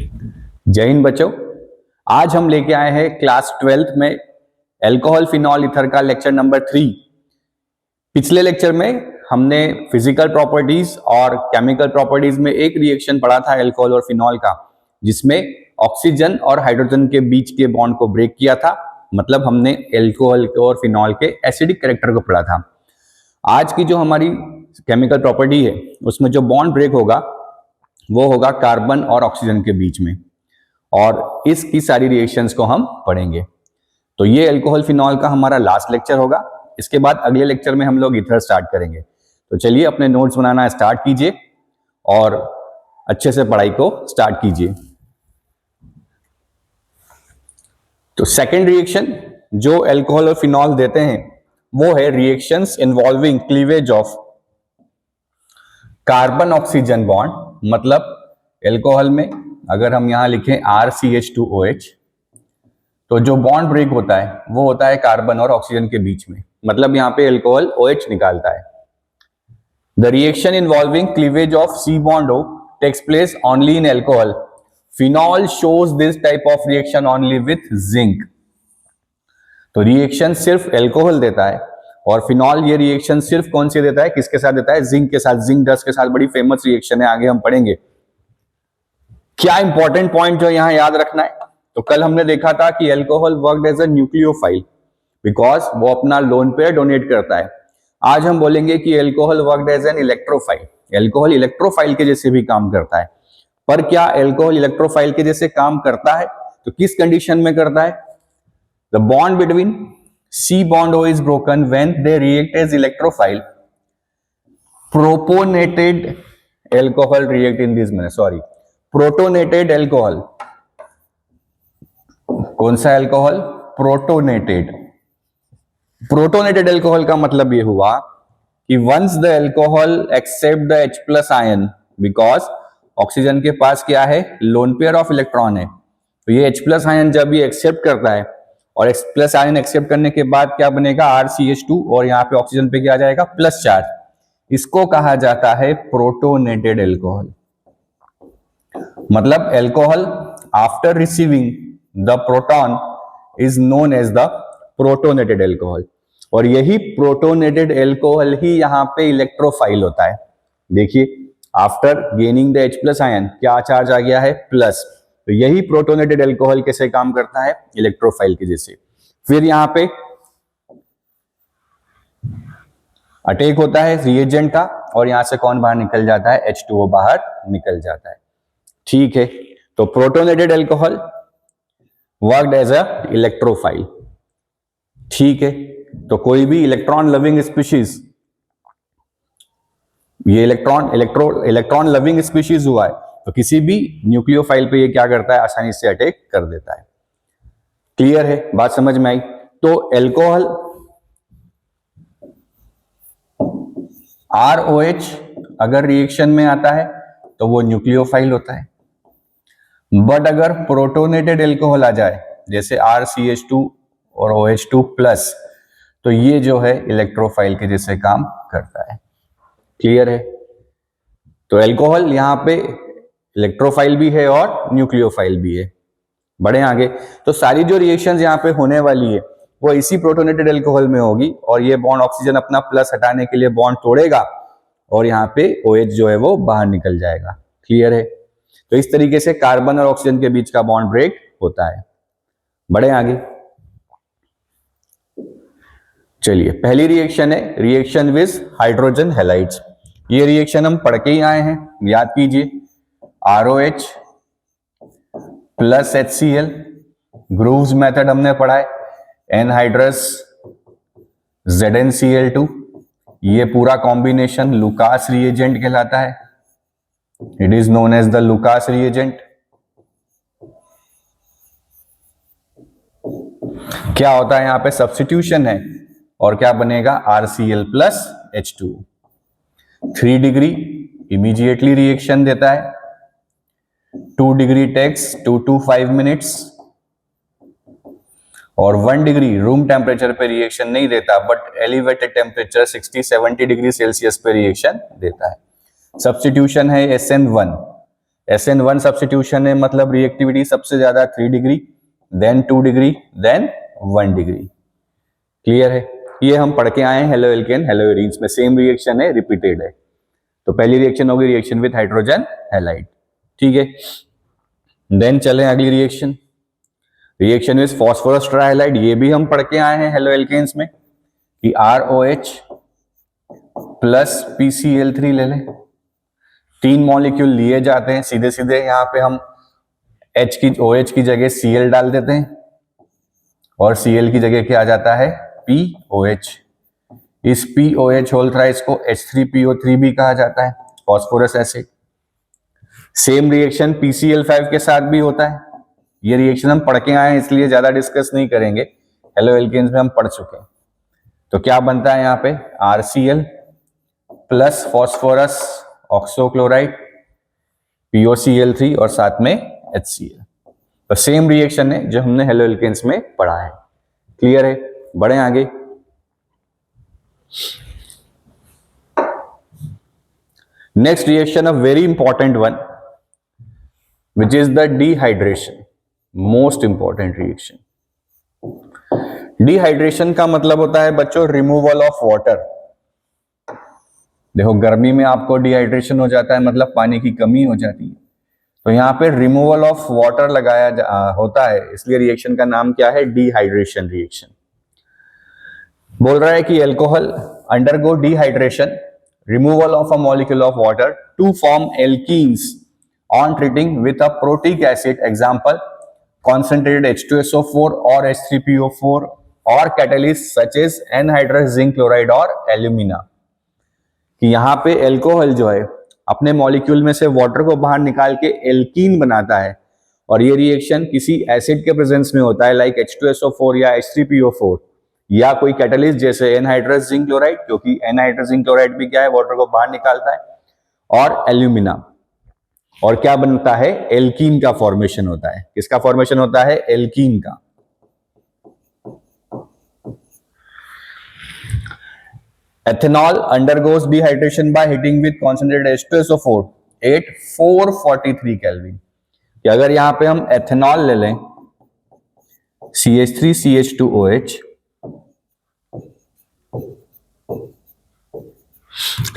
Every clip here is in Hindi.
जय हिंद बच्चों, आज हम लेके आए हैं क्लास 12th में अल्कोहल फिनॉल ईथर का लेक्चर नंबर 3। पिछले लेक्चर में हमने फिजिकल प्रॉपर्टीज और केमिकल प्रॉपर्टीज में एक रिएक्शन पढ़ा था अल्कोहल और फिनॉल का, जिसमें ऑक्सीजन और हाइड्रोजन के बीच के बॉन्ड को ब्रेक किया था। मतलब हमने अल्कोहल और फिनॉल के एसिडिक कैरेक्टर को पढ़ा था। आज की जो हमारी केमिकल प्रॉपर्टी है उसमें जो बॉन्ड ब्रेक होगा वो होगा कार्बन और ऑक्सीजन के बीच में, और इसकी सारी रिएक्शंस को हम पढ़ेंगे। तो ये अल्कोहल फिनॉल का हमारा लास्ट लेक्चर होगा। इसके बाद अगले लेक्चर में हम लोग ईथर स्टार्ट करेंगे। तो चलिए अपने नोट्स बनाना स्टार्ट कीजिए और अच्छे से पढ़ाई को स्टार्ट कीजिए। तो सेकेंड रिएक्शन जो अल्कोहल और फिनॉल देते हैं वो है reactions involving cleavage of carbon oxygen bond. मतलब अल्कोहल में अगर हम यहां लिखें RCH2OH, तो जो बॉन्ड ब्रेक होता है वो होता है कार्बन और ऑक्सीजन के बीच में। मतलब यहां पे अल्कोहल OH निकालता है। The reaction involving cleavage of C bond O takes place only in alcohol. Phenol shows this type of reaction only with zinc. तो रिएक्शन सिर्फ अल्कोहल देता है और फिनॉल ये रिएक्शन सिर्फ कौन सी देता है, किसके साथ देता है? जिंक के साथ। जिंक डस्ट के साथ बड़ी फेमस रिएक्शन है, आगे हम पढ़ेंगे। क्या इंपॉर्टेंट पॉइंट जो यहां याद रखना है, तो कल हमने देखा था कि alcohol worked as a nucleophile because वो अपना लोन पेयर डोनेट करता है। आज हम बोलेंगे कि alcohol worked as an electrophile. Alcohol electrophile के जैसे भी काम करता है। पर क्या अल्कोहल इलेक्ट्रोफाइल के जैसे काम करता है? तो किस कंडीशन में करता है? The bond between C bond O is broken when they react as electrophile. Protonated alcohol react in this manner. Sorry, protonated alcohol. कौन सा अल्कोहल? प्रोटोनेटेड। प्रोटोनेटेड अल्कोहल का मतलब ये हुआ कि once the alcohol accept the H+ ion, because oxygen के पास क्या है? लोन पेयर ऑफ इलेक्ट्रॉन है। तो ये H+ आयन जब ये एक्सेप्ट करता है और H+ आयन एक्सेप्ट करने के बाद क्या बनेगा? RCH2, और यहाँ पे ऑक्सीजन पे क्या आ जाएगा? Plus charge. इसको कहा जाता है प्रोटोनेटेड अल्कोहल। मतलब alcohol after receiving the proton is known as the protonated alcohol, और यही प्रोटोनेटेड अल्कोहल ही यहाँ पे इलेक्ट्रोफाइल होता है। देखिए, after gaining the H+ ion क्या चार्ज आ गया है? प्लस। तो यही प्रोटोनेटेड अल्कोहल कैसे काम करता है? इलेक्ट्रोफाइल के जैसे। फिर यहां पे अटैक होता है रिएजेंट का, और यहां से कौन बाहर निकल जाता है? H2O बाहर निकल जाता है। ठीक है, तो protonated alcohol worked as a electrophile. ठीक है, तो कोई भी इलेक्ट्रॉन लविंग स्पीशीज, ये इलेक्ट्रॉन लविंग स्पीशीज हुआ है, तो किसी भी न्यूक्लियोफाइल पे ये क्या करता है? आसानी से अटैक कर देता है। क्लियर है? बात समझ में आई? तो अल्कोहल ROH अगर रिएक्शन में आता है तो वो न्यूक्लियोफाइल होता है। बट अगर प्रोटोनेटेड अल्कोहल आ जाए जैसे RCH2 और OH2+, तो ये जो है इलेक्ट्रोफाइल के जैसे काम करता है। क्लियर है? तो अल्कोहल यहाँ पे इलेक्ट्रोफाइल भी है और न्यूक्लियोफाइल भी है। बढ़े आगे, तो सारी जो रिएक्शंस यहाँ पे होने वाली है वो इसी प्रोटोनेटेड अल्कोहल में होगी, और ये बॉन्ड ऑक्सीजन अपना प्लस हटाने के लिए बॉन्ड तोड़ेगा और यहाँ पे OH जो है वो बाहर निकल जाएगा। क्लियर है? तो इस तरीके से कार्बन और ऑक्सीजन के बीच का बॉन्ड ब्रेक होता है। बढ़े आगे, चलिए पहली रिएक्शन है रिएक्शन विद हाइड्रोजन हैलाइड्स। ये रिएक्शन हम पढ़ के ही आए हैं, याद कीजिए। ROH प्लस HCl, ग्रूव्स मेथड हमने पढ़ा है। एनहाइड्रस ZnCl2, ये पूरा कॉम्बिनेशन लुकास रिएजेंट कहलाता है। It is known as the Lucas reagent. क्या होता है यहाँ पे? सब्स्टिट्यूशन है, और क्या बनेगा? RCl plus H2। 3 degree immediately reaction देता है। 2 डिग्री टेक्स 2 to 5 मिनट्स, और 1 डिग्री रूम टेम्परेचर पे रिएक्शन नहीं देता, but elevated temperature 60-70 degree Celsius पे रिएक्शन देता है। सब्स्टिट्यूशन है SN1, SN1 सब्स्टिट्यूशन है, मतलब रिएक्टिविटी सबसे ज्यादा 3 degree, then 2 degree, then 1 degree. Clear है? ये हम पढ़ के आए हैं हेलो एल्केन हेलो एरीन्स में, सेम रिएक्शन है, रिपीटेड है। तो पहली रिएक्शन होगी रिएक्शन विथ हाइड्रोजन हैलाइड, ठीक है। देन चलें अगली रिएक्शन, रिएक्शन विथ फॉस्फोरस ट्राइहाइलाइड। ये भी हम पढ़ के आए हैं हेलो एल्केन्स में कि ROH प्लस PCl3 ले लें। 3 मॉलिक्यूल लिए जाते हैं, सीधे सीधे यहाँ पे हम OH की जगह Cl डाल देते हैं और Cl की जगह क्या आ जाता है, POH। इस POH होल थ्राइस को H3PO3 भी कहा जाता है, phosphorous acid. Same reaction PCl5 के साथ भी होता है। ये रिएक्शन हम पढ़ के आए हैं इसलिए ज्यादा डिस्कस नहीं करेंगे, हेलो एल्केन्स में हम पढ़ चुके हैं। तो क्या बनता है यहाँ पे, RCl प्लस फॉस्फोरस ऑक्सोक्लोराइड, POCl3 और साथ में HCl। तो सेम रिएक्शन है जो हमने हेलो एल्केन्स में पढ़ा है। क्लियर है? बढ़े आगे। Next reaction, a very important one, which is the dehydration, most important reaction. Dehydration का मतलब होता है बच्चों रिमूवल ऑफ वाटर। देखो गर्मी में आपको डिहाइड्रेशन हो जाता है, मतलब पानी की कमी हो जाती है, तो यहाँ पे रिमूवल ऑफ वाटर होता है, इसलिए रिएक्शन का नाम क्या है, डिहाइड्रेशन रिएक्शन। बोल रहा है कि alcohol undergo dehydration, removal of a molecule of water to form alkenes on treating with a protic acid, example concentrated H2SO4 और H3PO4 और catalyst such as anhydrous zinc chloride और alumina। कि यहाँ पे एल्कोहल जो है अपने मॉलिक्यूल में से वाटर को बाहर निकाल के एल्कीन बनाता है, और ये रिएक्शन किसी एसिड के प्रेजेंस में होता है, लाइक H2SO4 या H3PO4, या कोई कैटलिस्ट जैसे एनहाइड्रस जिंक क्लोराइड, क्योंकि एनहाइड्रस जिंक क्लोराइड भी क्या है, वाटर को बाहर निकालता है, और एल्यूमिना। और क्या बनता है, एल्कीन का फॉर्मेशन होता है। किसका फॉर्मेशन होता है, एल्कीन का। Ethanol undergoes dehydration by heating with concentrated H2SO4 at 443 kelvin. कि अगर यहां पे हम एथेनॉल ले लें, CH3CH2OH,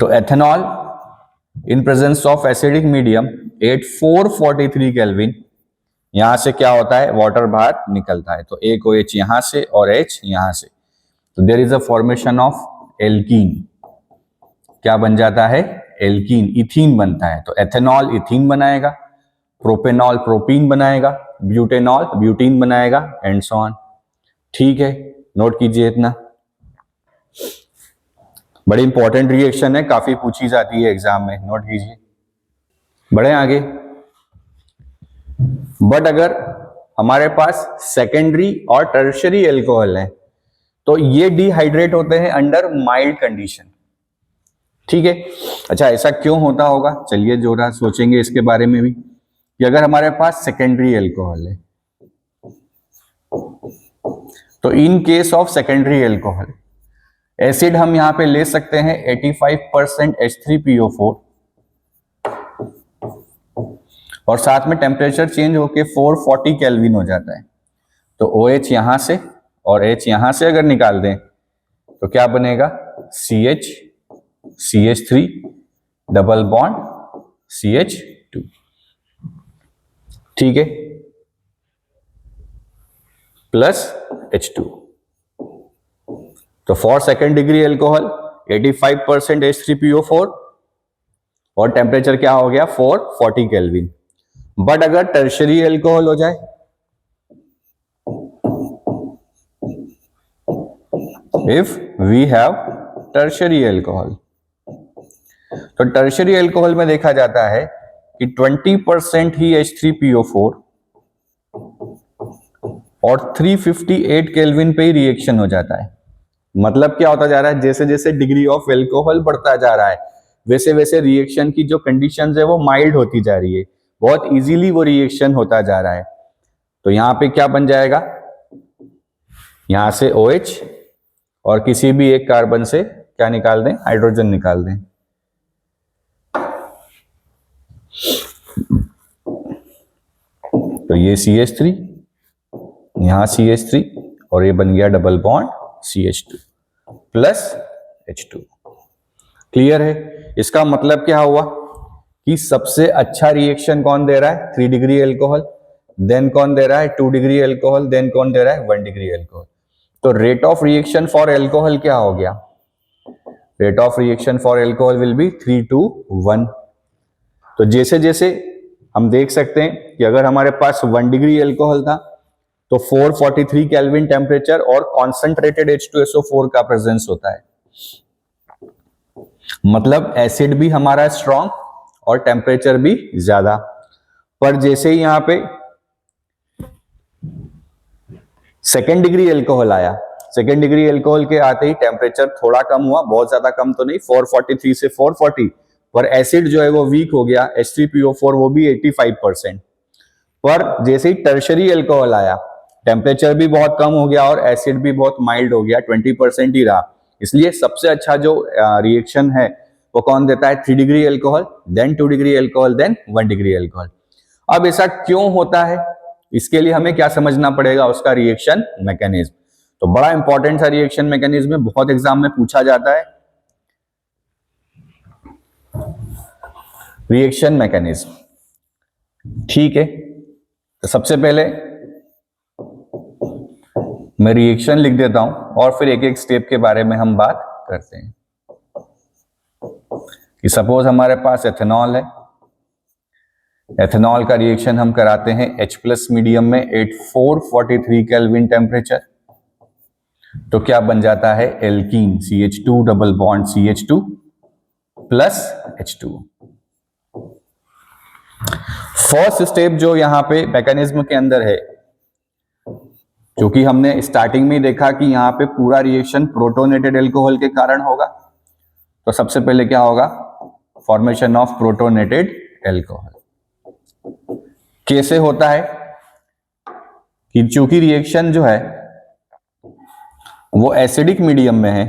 तो ethanol in presence of acidic medium at 443 kelvin, यहां से क्या होता है, वाटर बाहर निकलता है। तो एक OH यहां से और H यहां से, तो there is a formation of alkene. क्या बन जाता है, एल्कीन, इथीन बनता है। तो एथेनॉल इथीन बनाएगा, प्रोपेनॉल प्रोपीन बनाएगा, ब्यूटेनॉल ब्यूटीन बनाएगा, एंड सो ऑन। ठीक है, नोट कीजिए इतना। बड़ी इंपॉर्टेंट रिएक्शन है, काफी पूछी जाती है एग्जाम में, नोट कीजिए। बढ़े आगे। बट अगर हमारे पास सेकेंडरी और टर्शियरी एल्कोहल है, तो ये डिहाइड्रेट होते हैं अंडर माइल्ड कंडीशन। ठीक है, अच्छा ऐसा क्यों होता होगा, चलिए जोरा सोचेंगे इसके बारे में भी। कि अगर हमारे पास सेकेंडरी एल्कोहल है, तो in case of secondary alcohol acid हम यहां पे ले सकते हैं 85% H3PO4, और साथ में टेम्परेचर चेंज होके 440 केल्विन हो जाता है। तो OH यहां से और H यहां से अगर निकाल दें तो क्या बनेगा, CH CH3 double bond CH2। ठीक है, प्लस H2। तो for second degree alcohol 85% H3PO4 और टेम्परेचर क्या हो गया, 440 केल्विन। बट अगर टर्शियरी एल्कोहल हो जाए, if we have tertiary alcohol, तो टर्शियरी एल्कोहल में देखा जाता है कि 20% ही H3PO4 और 358 केल्विन पे ही रिएक्शन हो जाता है। मतलब क्या होता जा रहा है, जैसे जैसे डिग्री ऑफ एल्कोहल बढ़ता जा रहा है, वैसे वैसे रिएक्शन की जो कंडीशंस है वो माइल्ड होती जा रही है, बहुत इजीली वो रिएक्शन होता जा रहा है। तो यहां पे क्या बन जाएगा, यहां से OH और किसी भी एक कार्बन से क्या निकाल दें, हाइड्रोजन निकाल दें। ये CH3, यहाँ CH3 और ये बन गया double bond CH2 plus H2। Clear है? इसका मतलब क्या हुआ कि सबसे अच्छा रिएक्शन कौन दे रहा है? 3 डिग्री एल्कोहल, देन कौन दे रहा है? 2 डिग्री एल्कोहल, देन कौन दे रहा है? 1 डिग्री एल्कोहल। तो rate of reaction for alcohol क्या हो गया? Rate of reaction for alcohol will be 3 to 1। तो जैसे जैसे हम देख सकते हैं कि अगर हमारे पास 1 डिग्री एल्कोहल था तो 443 केल्विन टेम्परेचर और कॉन्सेंट्रेटेड H2SO4 का प्रेजेंस होता है। मतलब एसिड भी हमारा स्ट्रॉन्ग और टेम्परेचर भी ज्यादा। पर जैसे ही यहां पे सेकेंड डिग्री एल्कोहल आया, सेकेंड डिग्री एल्कोहल के आते ही टेम्परेचर थोड़ा कम हुआ, बहुत ज्यादा कम तो नहीं, 443 से 440, पर एसिड जो है वो वीक हो गया, H3PO4 वो भी 85%। पर जैसे ही टर्शरी एल्कोहल आया, टेम्परेचर भी बहुत कम हो गया और एसिड भी बहुत माइल्ड हो गया, 20% ही रहा। इसलिए सबसे अच्छा जो रिएक्शन है वो कौन देता है? 3 degree alcohol, then 2 degree alcohol, then 1 degree alcohol. अब ऐसा क्यों होता है? इसके लिए हमें क्या समझना पड़ेगा? उसका रिएक्शन मैकेनिज्म। तो बड़ा इंपॉर्टेंट सा रिएक्शन मैकेनिज्म है, बहुत एग्जाम में पूछा जाता है। रिएक्शन मैकेनिज्म, ठीक है। तो सबसे पहले मैं रिएक्शन लिख देता हूं और फिर एक एक स्टेप के बारे में हम बात करते हैं। कि सपोज हमारे पास एथेनॉल है, एथेनॉल का रिएक्शन हम कराते हैं H+ मीडियम में 8443 केल्विन टेम्परेचर। तो क्या बन जाता है? Alkene, CH2 double bond CH2 plus H2। First step जो यहां पे मैकेनिज्म के अंदर है, जो कि हमने स्टार्टिंग में देखा कि यहां पे पूरा रिएक्शन प्रोटोनेटेड एल्कोहल के कारण होगा। तो सबसे पहले क्या होगा? Formation of protonated alcohol. कैसे होता है? कि चूंकि रिएक्शन जो है वो एसिडिक मीडियम में है,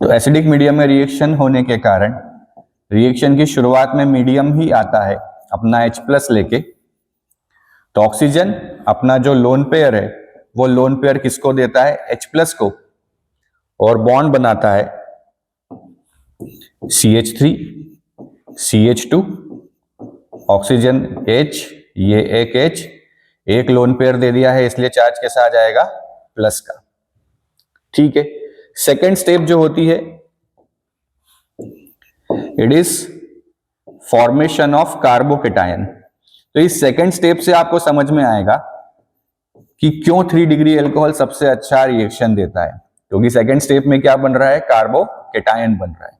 तो एसिडिक मीडियम में रिएक्शन होने के कारण रिएक्शन की शुरुआत में मीडियम ही आता है अपना H+ लेके। तो ऑक्सीजन अपना जो लोन पेयर है वो लोन पेयर किसको देता है? H+ को, और बॉन्ड बनाता है CH3 CH2, ऑक्सीजन H, ये एक H, एक लोन पेयर दे दिया है इसलिए चार्ज कैसा आ जाएगा? प्लस का। ठीक है। सेकेंड स्टेप जो होती है, it is formation of carbocation. तो इस सेकेंड स्टेप से आपको समझ में आएगा कि क्यों 3 डिग्री एल्कोहल सबसे अच्छा रिएक्शन देता है। क्योंकि सेकेंड स्टेप में क्या बन रहा है? कार्बोकेटायन बन रहा है।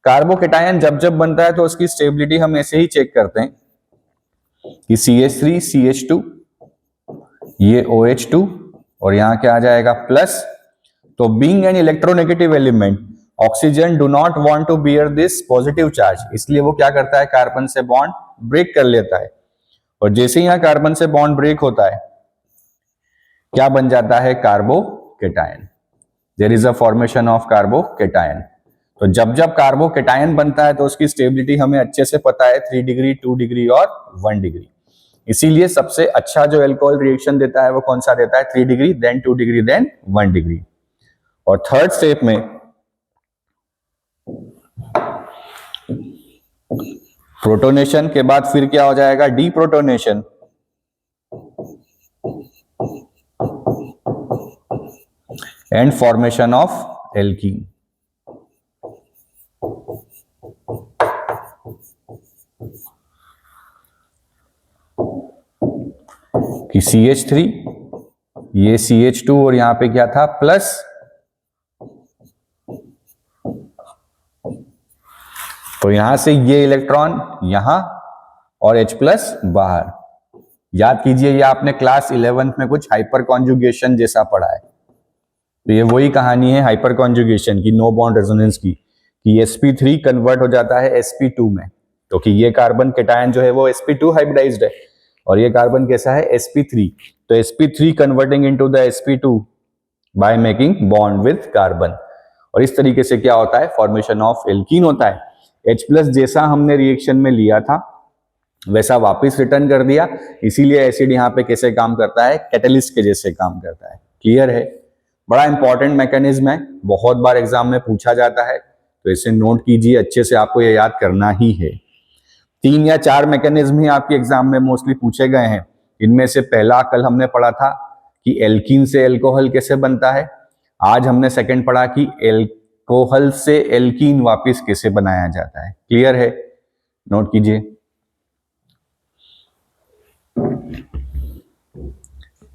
कार्बोकेटायन जब जब बनता है तो उसकी स्टेबिलिटी हम ऐसे ही चेक करते हैं कि CH3 CH2, ये OH2 और यहां क्या आ जाएगा? प्लस। तो being an electronegative element, oxygen do not want to bear this positive charge, इसलिए वो क्या करता है? कार्बन से बॉन्ड ब्रेक कर लेता है। और जैसे ही यहां कार्बन से बॉन्ड ब्रेक होता है, क्या बन जाता है? Carbocation. There is a formation of carbocation. तो जब जब कार्बोकेटायन बनता है तो उसकी स्टेबिलिटी हमें अच्छे से पता है, 3 डिग्री, 2 डिग्री और 1 डिग्री। इसीलिए सबसे अच्छा जो एल्कोहल रिएक्शन देता है वो कौन सा देता है? 3 degree, then 2 degree, then 1 degree. और थर्ड स्टेप में प्रोटोनेशन के बाद फिर क्या हो जाएगा? Deprotonation. And formation of alkene. कि CH3, ये CH2 और यहां पे क्या था? प्लस। तो यहां से ये इलेक्ट्रॉन यहां और H+ बाहर। याद कीजिए, ये आपने क्लास 11th में कुछ हाइपर कॉन्जुगेशन जैसा पढ़ा है। तो ये वही कहानी है हाइपर कॉन्जुगेशन की, नो बॉन्ड रेजोनेंस की, कि sp3 कन्वर्ट हो जाता है sp2 में। क्योंकि ये कार्बन केटायन जो है वो sp2 हाइब्रिडाइज्ड है और ये कार्बन कैसा है? sp3। तो sp3 converting into the sp2 by making bond with carbon. और इस तरीके से क्या होता है? फॉर्मेशन ऑफ एल्कीन होता है। H+ जैसा हमने रिएक्शन में लिया था वैसा वापस रिटर्न कर दिया, इसीलिए एसिड यहाँ पे कैसे काम करता है, कैटलिस्ट के जैसे काम करता है। क्लियर है? बड़ा इंपॉर्टेंट मैकेनिज्म है, बहुत बार एग्जाम में पूछा जाता है, तो इसे नोट कीजिए, अच्छे से आपको ये याद करना ही है। 3 या 4 मैकेनिज्म ही आपके एग्जाम में मोस्टली पूछे गए हैं। इनमें से पहला कल हमने पढ़ा था कि एल्कीन से एल्कोहल कैसे बनता है, आज हमने सेकंड पढ़ा कि एल्कोहल से एल्कीन वापस कैसे बनाया जाता है। क्लियर है? नोट कीजिए।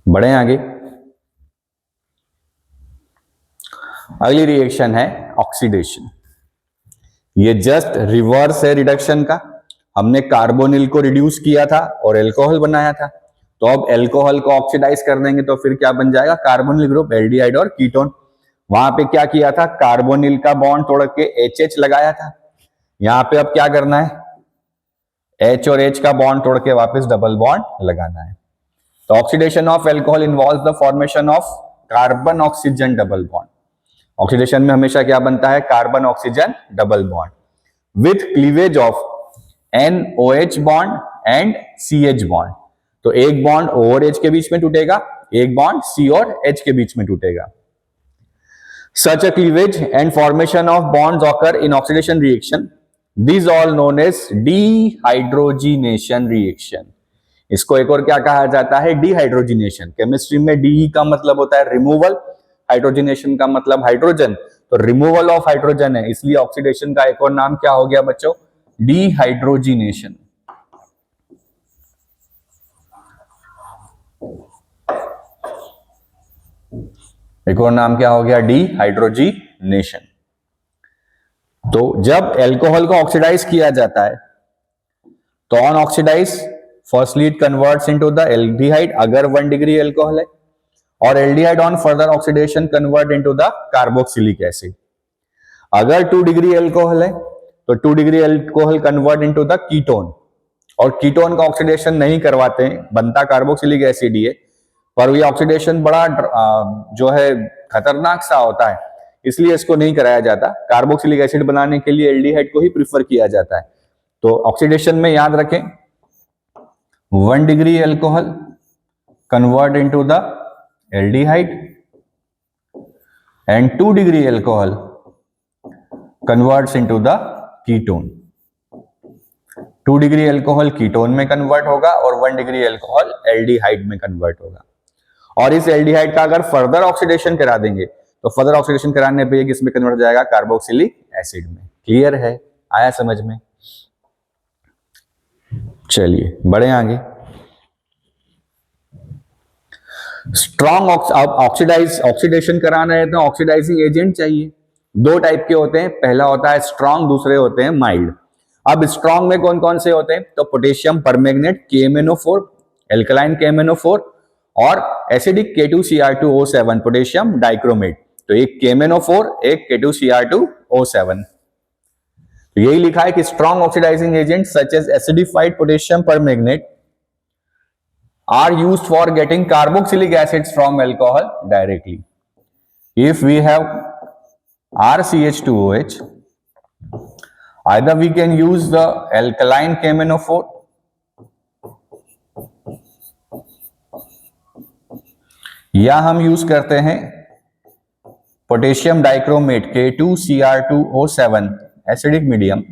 बढ़े आगे। अगली रिएक्शन है ऑक्सीडेशन। ये जस्ट रिवर्स है रिडक्शन का। हमने कार्बोनिल को रिड्यूस किया था और एल्कोहल बनाया था, तो अब एल्कोहल को ऑक्सीडाइज कर देंगे तो फिर क्या बन जाएगा, कार्बोनिल ग्रुप, एल्डिहाइड और कीटोन। वहां पे क्या किया था, कार्बोनिल का बॉन्ड तोड़ के HH लगाया था। यहां पे अब क्या करना है, H और H का बॉन्ड तोड़ के वापस डबल बॉन्ड लगाना है। तो oxidation of alcohol involves the formation of carbon oxygen double bond. Oxidation में हमेशा क्या बनता है, carbon oxygen double bond with cleavage of NOH bond and CH bond. तो एक बॉन्ड O और H के बीच में टूटेगा, एक बॉन्ड C और H के बीच में टूटेगा। Such a cleavage and formation of bonds occur in oxidation reaction. These all known as dehydrogenation reaction. इसको एक और क्या कहा जाता है, डिहाइड्रोजिनेशन। केमिस्ट्री में डी का मतलब होता है रिमूवल, हाइड्रोजिनेशन का मतलब हाइड्रोजन, तो रिमूवल ऑफ हाइड्रोजन है, इसलिए ऑक्सीडेशन का एक और नाम क्या हो गया बच्चों, डिहाइड्रोजिनेशन। एक और नाम क्या हो गया, डिहाइड्रोजिनेशन। तो जब एल्कोहल को ऑक्सीडाइज किया जाता है तो on oxidise firstly it converts into the aldehyde अगर 1 डिग्री एल्कोहल है, और aldehyde on further oxidation convert into the carboxylic acid. अगर 2 डिग्री एल्कोहल है तो 2 degree alcohol convert into the ketone, और कीटोन का ऑक्सीडेशन नहीं करवाते हैं, बनता कार्बोक्सिलिक एसिड ही है, पर ये ऑक्सीडेशन बड़ा जो है खतरनाक सा होता है, इसलिए इसको नहीं कराया जाता। कार्बोक्सिलिक एसिड बनाने के लिए एल्डिहाइड को ही प्रिफर किया जाता है। तो ऑक्सीडेशन में याद रखें, 1 degree alcohol convert into the aldehyde and 2 degree alcohol converts into the ketone. 2 degree alcohol ketone में कन्वर्ट होगा और 1 डिग्री एल्कोहल एल्डिहाइड में कन्वर्ट होगा। और इस एल्डिहाइड का अगर फर्दर ऑक्सीडेशन करा देंगे तो फर्दर ऑक्सीडेशन कराने पे किस में कन्वर्ट हो जाएगा, कार्बोक्सिलिक एसिड में। क्लियर है? आया समझ में? चलिए बढ़े आगे। स्ट्रॉन्ग ऑक्सीडेशन कराना है तो ऑक्सीडाइजिंग एजेंट चाहिए। 2 टाइप के होते हैं, पहला होता है स्ट्रॉन्ग, दूसरे होते हैं माइल्ड। अब स्ट्रॉन्ग में कौन कौन से होते हैं, तो potassium permanganate KMnO4, alkaline KMnO4 और एसिडिक K2Cr2O7 पोटेशियम डाइक्रोमेट। तो एक KMnO4, एक K2Cr2O7। तो यही लिखा है कि strong oxidising agent such as acidified potassium permanganate are used for getting carboxylic acids from alcohol directly. If we have RCH2OH, either we can use the alkaline KMnO4 या हम यूज करते हैं potassium dichromate K2Cr2O7 acidic medium.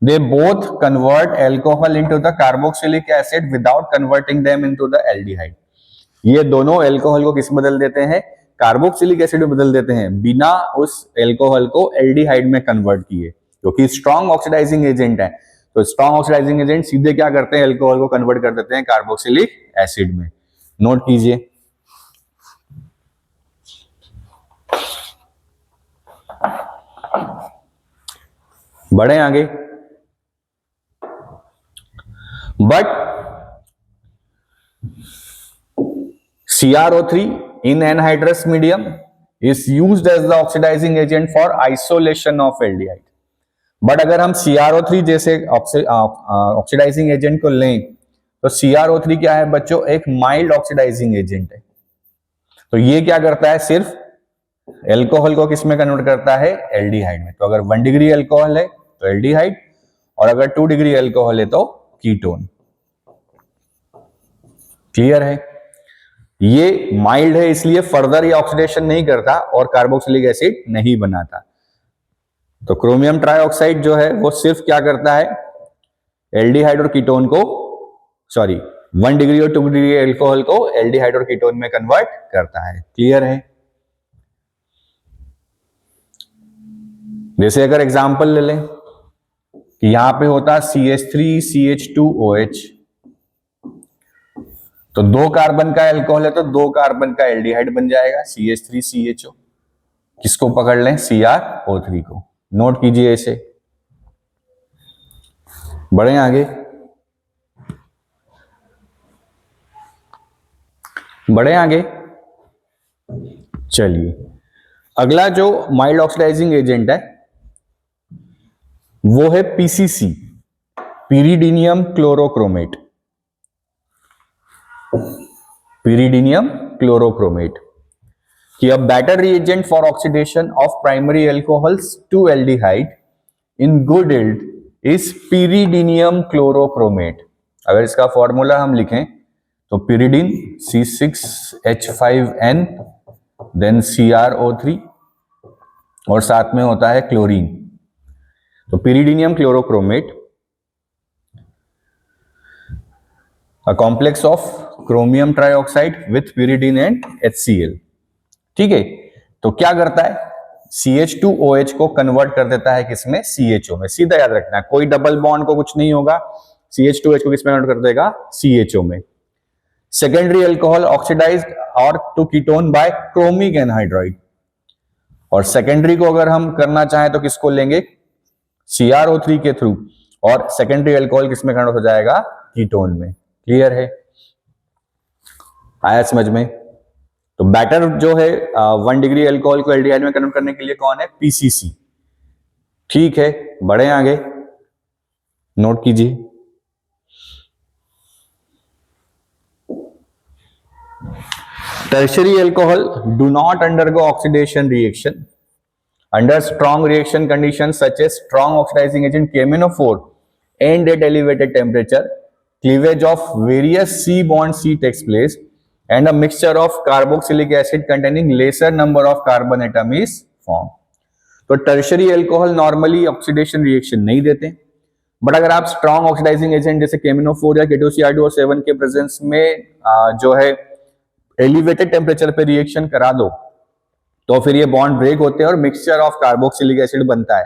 They both convert alcohol into the carboxylic acid without converting them into the aldehyde. ये दोनों एल्कोहल को किस में बदल देते हैं, कार्बोक्सिलिक एसिड में बदल देते हैं, बिना उस एल्कोहल को एल्डिहाइड में कन्वर्ट किए, क्योंकि स्ट्रॉन्ग ऑक्सीडाइजिंग एजेंट है। तो स्ट्रॉन्ग ऑक्सीडाइजिंग एजेंट सीधे क्या करते हैं, एल्कोहल को कन्वर्ट कर देते हैं कार्बोक्सिलिक एसिड में। नोट कीजिए। बढ़े आगे। But CrO3 in anhydrous medium is used as the oxidizing agent for isolation of aldehyde. But अगर हम CrO3 जैसे ऑक्सीडाइजिंग एजेंट को लें तो CrO3 क्या है बच्चों, एक माइल्ड ऑक्सीडाइजिंग एजेंट है। तो ये क्या करता है, सिर्फ एल्कोहल को किस में कन्वर्ट करता है, एल्डिहाइड में। तो अगर 1 डिग्री एल्कोहल है तो एल्डिहाइड, और अगर 2 डिग्री अल्कोहल है तो कीटोन। क्लियर है? ये माइल्ड है इसलिए फर्दर ये ऑक्सीडेशन नहीं करता और कार्बोक्सिलिक एसिड नहीं बनाता। तो क्रोमियम ट्राइऑक्साइड जो है वो सिर्फ क्या करता है, एल्डिहाइड और कीटोन को, सॉरी 1 डिग्री और 2 डिग्री अल्कोहल को एल्डिहाइड और कीटोन में कन्वर्ट करता है। क्लियर है? जैसे अगर एग्जांपल ले लें कि यहां पे होता CH3CH2OH, तो 2 कार्बन का अल्कोहल है तो 2 कार्बन का एल्डिहाइड बन जाएगा CH3CHO। किसको पकड़ लें? CrO3 को। नोट कीजिए इसे। बढ़े आगे, बढ़े आगे। चलिए, अगला जो माइल्ड ऑक्सीडाइजिंग एजेंट है वो है PCC, pyridinium chlorochromate। pyridinium chlorochromate कि a better reagent for oxidation of primary alcohols to aldehyde in good yield is pyridinium chlorochromate। अगर इसका फॉर्मूला हम लिखें तो pyridine C6H5N देन CrO3 और साथ में होता है क्लोरीन। तो pyridinium chlorochromate, a complex of chromium trioxide with pyridine and HCl। ठीक है, तो क्या करता है, CH2OH को कन्वर्ट कर देता है किसमें? CHO में। सीधा याद रखना है, कोई डबल बॉन्ड को कुछ नहीं होगा, CH2OH को किसमें कन्वर्ट कर देगा? CHO में। सेकेंडरी अल्कोहल ऑक्सीडाइज्ड और to ketone by chromic anhydride. और सेकेंडरी को अगर हम करना चाहें तो किसको लेंगे? CrO3 के थ्रू, और सेकेंडरी अल्कोहल किसमें कन्वर्ट हो जाएगा? कीटोन में। क्लियर है? आया समझ में? तो बैटर जो है 1 डिग्री अल्कोहल को एल्डिहाइड में कन्वर्ट करने के लिए कौन है? PCC। ठीक है, बढ़े आगे, नोट कीजिए। Tertiary alcohol do not undergo oxidation reaction under strong reaction conditions such as strong oxidizing agent KMnO4 and at elevated temperature, cleavage of various C bond C takes place and a mixture of carboxylic acid containing lesser number of carbon atom is formed। तो tertiary alcohol normally oxidation reaction नहीं देते, बट अगर आप स्ट्रॉन्ग ऑक्सीडाइजिंग एजेंट जैसे KMnO4 या K2CR2O7 के प्रेजेंस में जो है एलिवेटेड टेम्परेचर पे रिएक्शन करा दो तो फिर ये बॉन्ड ब्रेक होते हैं और मिक्सचर ऑफ कार्बोक्सिलिक एसिड बनता है।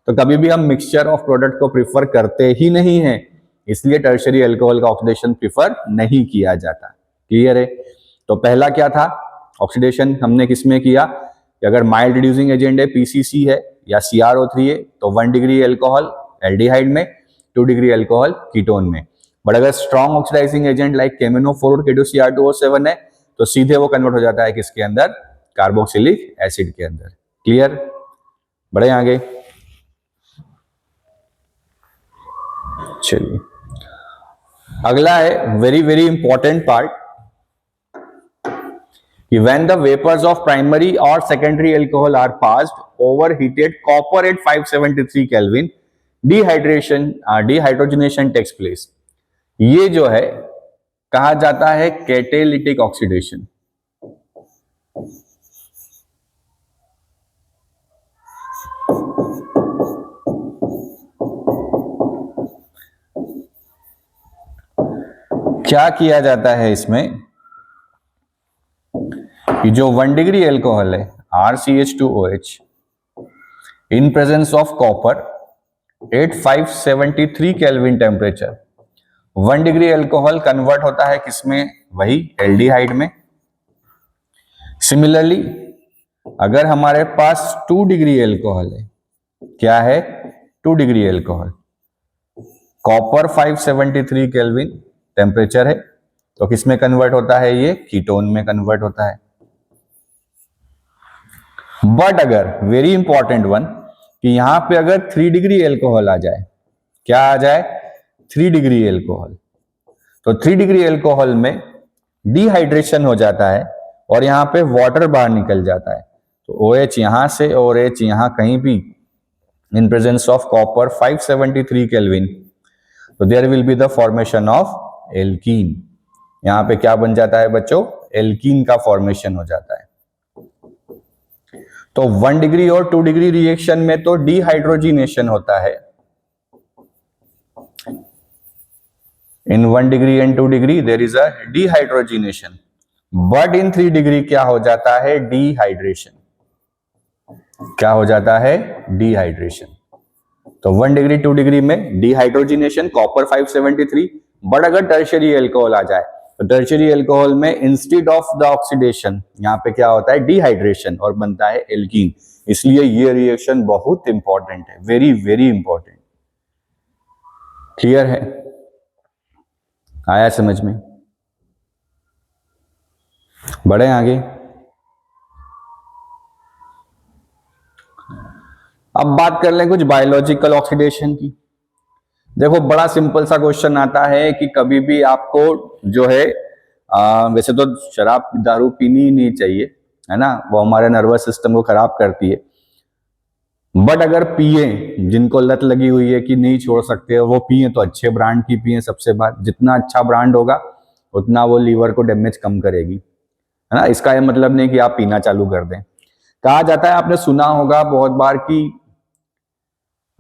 तो कभी भी हम मिक्सचर ऑफ प्रोडक्ट को प्रिफर करते ही नहीं है, इसलिए टर्शियरी अल्कोहल का ऑक्सीडेशन प्रिफर नहीं किया जाता। क्लियर है? तो पहला क्या था, ऑक्सीडेशन हमने किसमें किया कि अगर माइल्ड रिड्यूसिंग एजेंट है PCC है या CrO3 है तो 1 डिग्री अल्कोहल एल्डिहाइड में, 2 डिग्री अल्कोहल कीटोन में। बट अगर strong oxidising agent like KMnO4 और K2CR2O7 है तो सीधे वो कन्वर्ट हो जाता है किसके अंदर? कार्बोक्सिलिक एसिड के अंदर। क्लियर? बढ़े आगे, चलिए अगला है वेरी वेरी इंपॉर्टेंट पार्ट कि when the vapours of primary और secondary alcohol are passed over heated copper at 573 kelvin, dehydrogenation takes place. ये जो है कहा जाता है कैटालिटिक ऑक्सीडेशन। क्या किया जाता है इसमें कि जो 1 डिग्री अल्कोहल है RCH2OH in presence of copper at 573 Kelvin temperature, 1 degree alcohol convert होता है किसमें? वही एल्डिहाइड में। सिमिलरली अगर हमारे पास 2 डिग्री अल्कोहल है, क्या है? 2 degree alcohol, copper 573 Kelvin temperature है, तो किसमें कन्वर्ट होता है? ये कीटोन में कन्वर्ट होता है। बट अगर वेरी इंपॉर्टेंट वन कि यहां पे अगर 3 डिग्री अल्कोहल आ जाए, क्या आ जाए? 3 डिग्री अल्कोहल, तो 3 डिग्री अल्कोहल में डिहाइड्रेशन हो जाता है और यहां पे वाटर बाहर निकल जाता है। तो OH यहां से और H यहां कहीं भी in presence of copper 573 Kelvin, तो there will be the formation of alkene. यहां पे क्या बन जाता है बच्चों, एल्कीन का फॉर्मेशन हो जाता है। तो 1 डिग्री और 2 डिग्री रिएक्शन में तो डिहाइड्रोजिनेशन होता है, in 1 degree and 2 degree there is a dehydrogenation, but in 3 degree क्या हो जाता है, डिहाइड्रेशन। क्या हो जाता है, डिहाइड्रेशन। तो 1 डिग्री 2 डिग्री में डिहाइड्रोजिनेशन कॉपर 573, बट अगर टर्शियरी एल्कोहल आ जाए तो टर्शियरी एल्कोहल में इंस्टेड ऑफ द ऑक्सीडेशन यहां पे क्या होता है, डिहाइड्रेशन, और बनता है एल्कीन। इसलिए ये रिएक्शन बहुत इंपॉर्टेंट है, वेरी वेरी इंपॉर्टेंट। क्लियर है, आया समझ में? बढ़े आगे। अब बात कर लें कुछ बायोलॉजिकल ऑक्सीडेशन की। देखो बड़ा सिंपल सा क्वेश्चन आता है कि कभी भी आपको जो है वैसे तो शराब दारू पीनी ही नहीं चाहिए, है ना, वो हमारे नर्वस सिस्टम को खराब करती है, बट अगर पिए, जिनको लत लगी हुई है कि नहीं छोड़ सकते, वो पिए तो अच्छे ब्रांड की पिए। सबसे बात, जितना अच्छा ब्रांड होगा उतना वो लीवर को डैमेज कम करेगी, है ना। इसका ये मतलब नहीं कि आप पीना चालू कर दें। कहा जाता है, आपने सुना होगा बहुत बार कि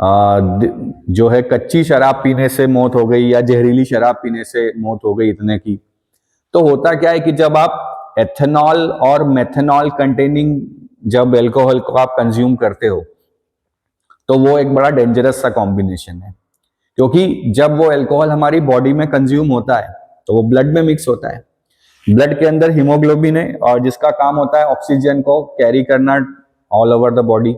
जो है कच्ची शराब पीने से मौत हो गई या जहरीली शराब पीने से मौत हो गई इतने की। तो होता क्या है कि जब आप एथेनॉल और मेथेनॉल कंटेनिंग जब एल्कोहल को आप कंज्यूम करते हो तो वो एक बड़ा डेंजरस सा कॉम्बिनेशन है, क्योंकि जब वो एल्कोहल हमारी बॉडी में कंज्यूम होता है तो वो ब्लड में मिक्स होता है। ब्लड के अंदर हीमोग्लोबिन है और जिसका काम होता है ऑक्सीजन को कैरी करना ऑल ओवर द बॉडी।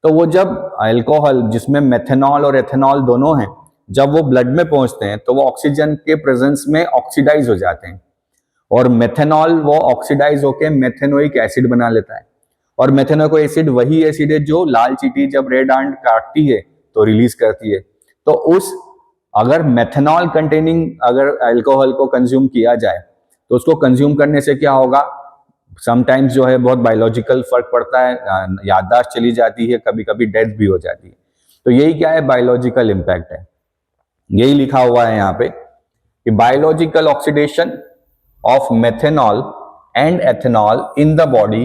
तो वो जब अल्कोहल जिसमें मेथेनॉल और एथेनॉल दोनों हैं, जब वो ब्लड में पहुंचते हैं तो वो ऑक्सीजन के प्रेजेंस में ऑक्सीडाइज हो जाते हैं, और मेथेनॉल वो ऑक्सीडाइज होकर मेथेनोइक एसिड बना लेता है। और मेथेनोइक एसिड वही एसिड है जो लाल चींटी जब रेड आंट काटती है तो रिलीज करती है। तो उस अगर मेथेनॉल कंटेनिंग अगर अल्कोहल को कंज्यूम किया जाए तो उसको कंज्यूम करने से क्या होगा, समटाइम्स जो है बहुत बायोलॉजिकल फर्क पड़ता है, याददाश्त चली जाती है, कभी कभी डेथ भी हो जाती है। तो यही क्या है, बायोलॉजिकल इंपैक्ट है। यही लिखा हुआ है यहाँ पे कि biological oxidation of methanol and ethanol in the body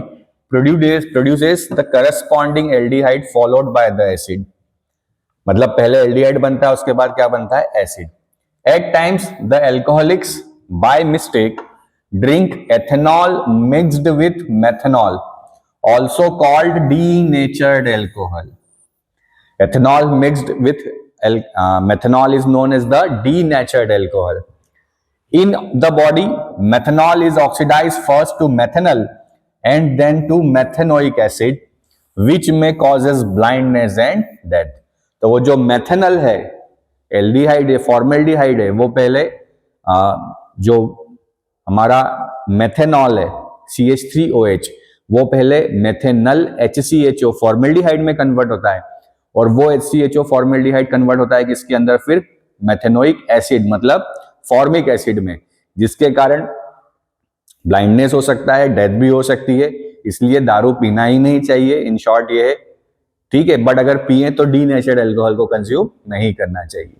produces the corresponding aldehyde followed by the acid. मतलब पहले एल्डिहाइड बनता है, उसके बाद क्या बनता है, acid. At times the alcoholics by mistake drink ethanol mixed with methanol, also called denatured alcohol. Ethanol mixed with methanol is known as the denatured alcohol. In the body, methanol is oxidized first to methanol and then to methanoic acid, which may causes blindness and death. तो वो जो मेथेनॉल है, एल्डिहाइड है, फॉर्मेल्डिहाइड है, वो पहले जो हमारा मेथेनॉल है CH3OH, वो पहले मेथेनल HCHO फॉर्मेल्डिहाइड में कन्वर्ट होता है, और वो HCHO फॉर्मेल्डिहाइड कन्वर्ट होता है किसके अंदर, फिर मेथेनोइक एसिड मतलब फॉर्मिक एसिड में, जिसके कारण ब्लाइंडनेस हो सकता है, डेथ भी हो सकती है। इसलिए दारू पीना ही नहीं चाहिए, इन शॉर्ट ये है, ठीक है। बट अगर पिए तो डीनेचर्ड अल्कोहल को कंज्यूम नहीं करना चाहिए।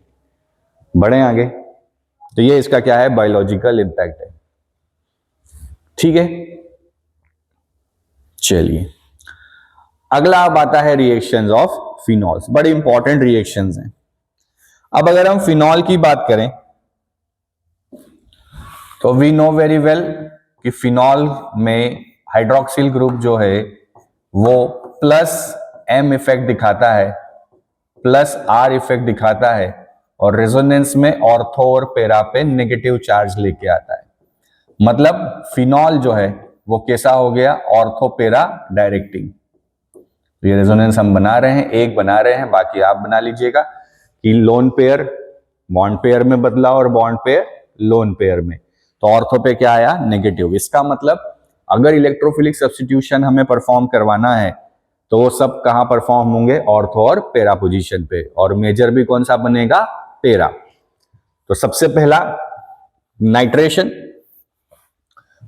बढ़े आगे। तो ये इसका क्या है, बायोलॉजिकल इंपैक्ट है, ठीक है। चलिए अगला अब आता है रिएक्शंस ऑफ फिनॉल्स। बड़े इंपॉर्टेंट रिएक्शंस हैं। अब अगर हम फिनॉल की बात करें तो वी नो वेरी वेल कि फिनॉल में हाइड्रोक्सिल ग्रुप जो है वो प्लस M इफेक्ट दिखाता है, प्लस R इफेक्ट दिखाता है, और रेजोनेंस में ऑर्थो और पेरा पे नेगेटिव चार्ज लेके आता है। मतलब फिनॉल जो है वो कैसा हो गया, ऑर्थो पेरा डायरेक्टिंग। ये रेजोनेंस हम बना रहे हैं, एक बना रहे हैं, बाकी आप बना लीजिएगा कि लोन पेयर बॉन्ड पेयर में बदला और बॉन्ड पेयर लोन पेयर में, तो ऑर्थो पे क्या आया, नेगेटिव। इसका मतलब अगर इलेक्ट्रोफिलिक सब्स्टिट्यूशन हमें परफॉर्म करवाना है तो वो सब कहां परफॉर्म होंगे, ऑर्थो और पेरा पोजीशन पे, और मेजर भी कौन सा बनेगा, पेरा। तो सबसे पहला nitration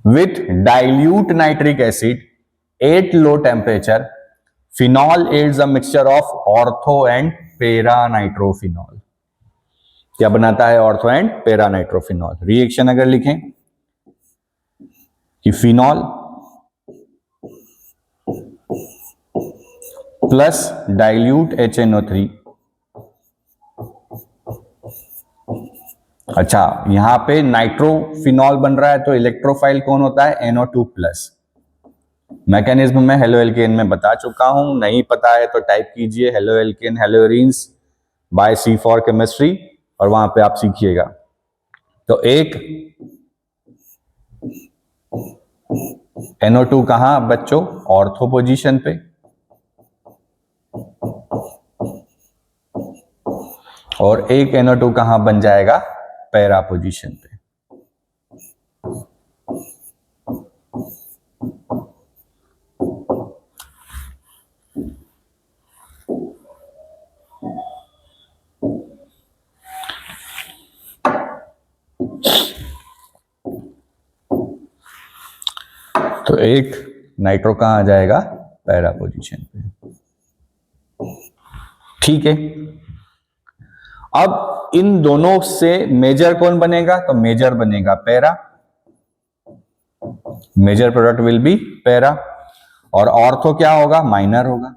with dilute nitric acid at low temperature phenol is a mixture of ortho and पेरा नाइट्रोफिनॉल। क्या बनाता है ऑर्थो एंड पेरा नाइट्रोफिनॉल? रिएक्शन अगर लिखें कि फिनॉल प्लस डाइल्यूट HNO3। अच्छा, यहां पे नाइट्रोफिनॉल बन रहा है तो इलेक्ट्रोफाइल कौन होता है? NO2 plus. मैकेनिज्म में हेलो एल्केन में बता चुका हूं, नहीं पता है तो टाइप कीजिए haloalkane haloarenes by C for chemistry और वहां पे आप सीखिएगा। तो एक NO2 कहां बच्चों? ऑर्थो पोजीशन पे, और एक NO2 कहां बन जाएगा? पैरा पोजीशन पे। तो एक नाइट्रो कहां आ जाएगा? पैरा पोजीशन पे। ठीक है, अब इन दोनों से मेजर कौन बनेगा? तो मेजर बनेगा para, major product will be para, और ऑर्थो क्या होगा? माइनर होगा।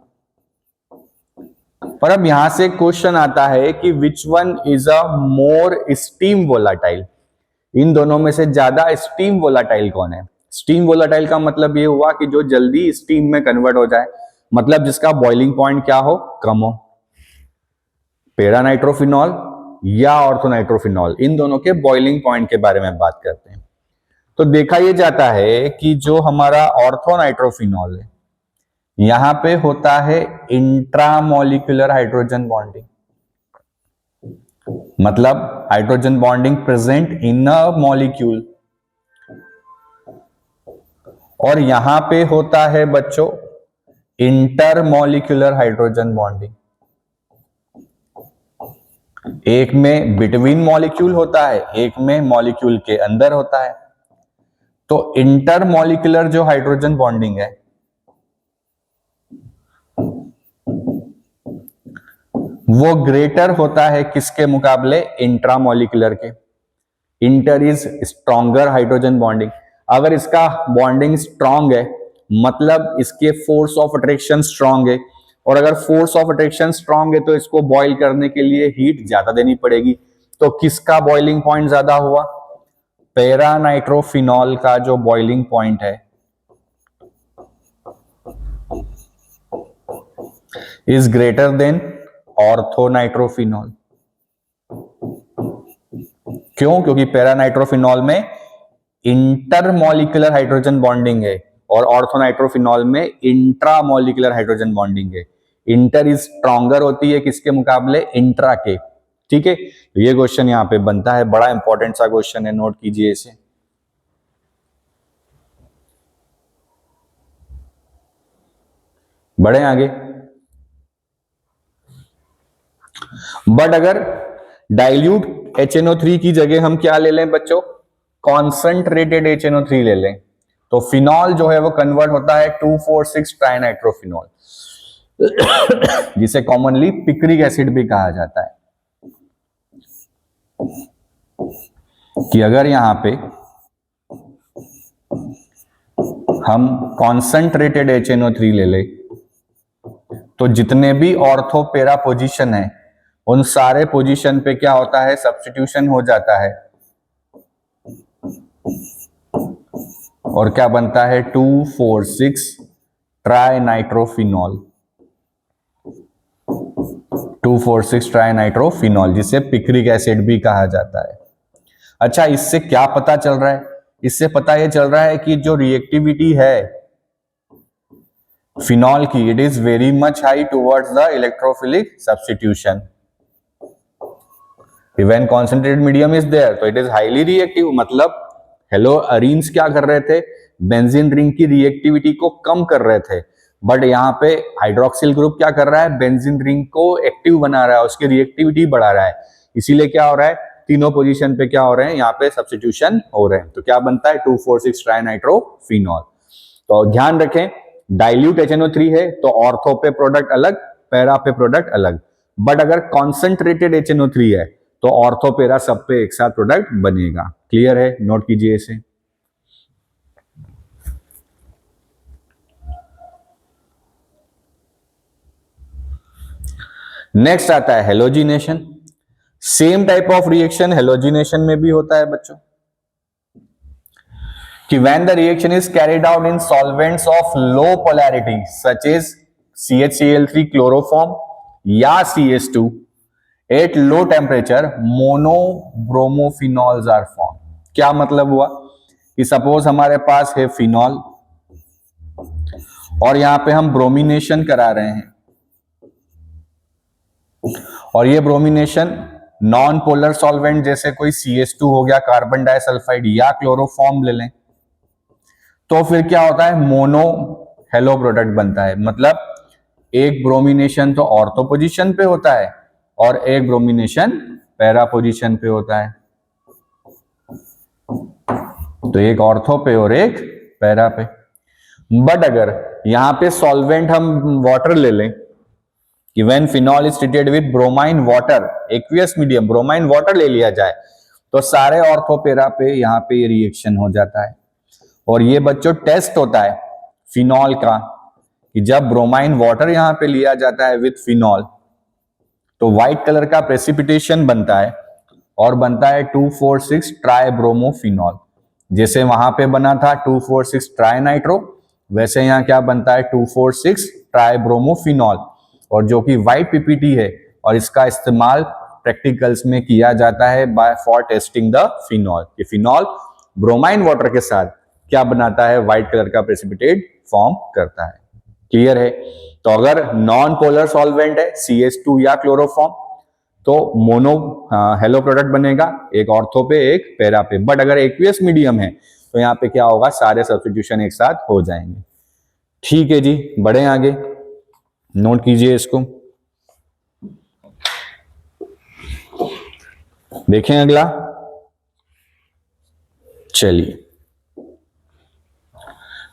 पर अब यहां से क्वेश्चन आता है कि which one is a more steam volatile? इन दोनों में से ज्यादा स्टीम वोलाटाइल कौन है? स्टीम वोलाटाइल का मतलब ये हुआ कि जो जल्दी स्टीम में कन्वर्ट हो जाए, मतलब जिसका बॉइलिंग पॉइंट क्या हो? कम हो। पेरा नाइट्रोफिनॉल या ऑर्थोनाइट्रोफिनॉल, इन दोनों के बॉइलिंग पॉइंट के बारे में बात करते हैं। तो देखा यह जाता है कि जो हमारा ऑर्थोनाइट्रोफिनॉल है, यहां पे होता है इंट्रामोलिकुलर हाइड्रोजन बॉन्डिंग, मतलब hydrogen bonding present in a molecule, और यहां पे होता है बच्चों इंटरमोलिकुलर हाइड्रोजन बॉन्डिंग। एक में बिटवीन मॉलिक्यूल होता है, एक में मॉलिक्यूल के अंदर होता है। तो इंटरमोलिकुलर जो हाइड्रोजन बॉन्डिंग है वो ग्रेटर होता है किसके मुकाबले? इंट्रामोलिकुलर के। Inter is stronger hydrogen bonding. अगर इसका बॉन्डिंग स्ट्रांग है मतलब इसके फोर्स ऑफ अट्रैक्शन स्ट्रांग है, और अगर फोर्स ऑफ अट्रैक्शन स्ट्रांग है तो इसको बॉयल करने के लिए हीट ज्यादा देनी पड़ेगी। तो किसका बॉइलिंग पॉइंट ज्यादा हुआ? पैरा नाइट्रोफिनॉल का जो बॉइलिंग पॉइंट है इज ग्रेटर देन ऑर्थोनाइट्रोफिनॉल। क्यों? क्योंकि पैरा नाइट्रोफिनॉल में इंटरमोलिकुलर हाइड्रोजन बॉन्डिंग है और ऑर्थोनाइट्रोफिनॉल में इंट्रामोलिकुलर हाइड्रोजन बॉन्डिंग है। इंटर इज स्ट्रॉन्गर होती है किसके मुकाबले? इंट्रा के। ठीक है, तो ये क्वेश्चन यहां पे बनता है, बड़ा इंपॉर्टेंट सा क्वेश्चन है, नोट कीजिए इसे। बढ़े आगे। बट अगर डाइल्यूट HNO3 की जगह हम क्या ले लें बच्चों? कॉन्सेंट्रेटेड HNO3 ले लें, तो फिनॉल जो है वो कन्वर्ट होता है 2,4,6 ट्राइनाइट्रोफिनॉल, जिसे कॉमनली पिक्रिक एसिड भी कहा जाता है। कि अगर यहां पे हम कॉन्सेंट्रेटेड HNO3 ले ले तो जितने भी ऑर्थो पेरा पोजीशन है उन सारे पोजीशन पे क्या होता है? सब्स्टिट्यूशन हो जाता है, और क्या बनता है? 2,4,6 ट्राइनाइट्रोफिनॉल। 2,4,6 ट्राइनाइट्रोफिनॉल, जिसे पिक्रिक एसिड भी कहा जाता है। अच्छा, इससे क्या पता चल रहा है? इससे पता यह चल रहा है कि जो रिएक्टिविटी है फिनॉल की, it is very much high towards the electrophilic substitution. Even concentrated medium is there तो इट इज हाईली रिएक्टिव। मतलब हेलो अरीन्स क्या कर रहे थे? बेंजीन रिंग की रिएक्टिविटी को कम कर रहे थे, बट यहाँ पे हाइड्रोक्सिल ग्रुप क्या कर रहा है? बेंजीन रिंग को एक्टिव बना रहा है, उसकी रिएक्टिविटी बढ़ा रहा है। इसीलिए क्या हो रहा है? तीनों पोजीशन पे क्या हो रहे हैं? यहाँ पे सब्स्टिट्यूशन हो रहे हैं। तो क्या बनता है? 2,4,6 ट्राइनाइट्रोफिनॉल। तो ध्यान रखें डाइल्यूट HNO3 है तो ऑर्थो पे प्रोडक्ट अलग, पैरा पे प्रोडक्ट अलग। बट अगर कॉन्सेंट्रेटेड HNO3 है तो ऑर्थो पैरा सब पे एक साथ प्रोडक्ट बनेगा। क्लियर है, नोट कीजिए इसे। नेक्स्ट आता है halogenation. Same type of reaction halogenation में भी होता है बच्चों, कि when the reaction is carried out in solvents of low polarity such as CHCl3 chloroform या CH2 at low temperature monobromophenol are formed। क्या मतलब हुआ कि सपोज हमारे पास है फिनॉल और यहां पे हम ब्रोमिनेशन करा रहे हैं, और ये ब्रोमिनेशन नॉन पोलर सॉल्वेंट जैसे कोई CH2 हो गया, कार्बन डाइसल्फाइड या क्लोरोफॉर्म ले लें, तो फिर क्या होता है, मोनो हेलो प्रोडक्ट बनता है। मतलब एक ब्रोमिनेशन तो ऑर्थो पोजीशन पे होता है और एक ब्रोमिनेशन पैरा पोजीशन पे होता है, तो एक ऑर्थो पे और एक पैरा पे। बट अगर यहां पे सॉल्वेंट हम वाटर ले लें, कि when phenol is treated with bromine water, aqueous medium bromine water ले लिया जाए, तो सारे ऑर्थो पैरा पे यहां पे ये रिएक्शन हो जाता है। और ये बच्चों टेस्ट होता है फिनॉल का, कि जब ब्रोमाइन वाटर यहां पे लिया जाता है विद फिनॉल तो व्हाइट कलर का प्रेसिपिटेशन बनता है और बनता है 2,4,6 ट्राई ब्रोमोफिनॉल। जैसे वहां पे बना था 2,4,6 ट्राई नाइट्रो, वैसे यहां क्या बनता है 2,4,6 ट्राई ब्रोमोफिनॉल, और जो कि व्हाइट पीपीटी है और इसका इस्तेमाल प्रैक्टिकल्स में किया जाता है by for testing the phenol. कि फिनॉल ब्रोमाइन वाटर के साथ क्या बनाता है, व्हाइट कलर का प्रेसिपिटेट फॉर्म करता है। क्लियर है। तो अगर नॉन पोलर सॉल्वेंट है CH2 या क्लोरोफॉर्म तो मोनो हेलो प्रोडक्ट बनेगा, एक ऑर्थो पे एक पैरा पे। बट अगर एक्वियस मीडियम है तो यहाँ पे क्या होगा, सारे सब्स्टिट्यूशन एक साथ हो जाएंगे। ठीक है जी, बढ़े आगे, नोट कीजिए इसको। देखें अगला, चलिए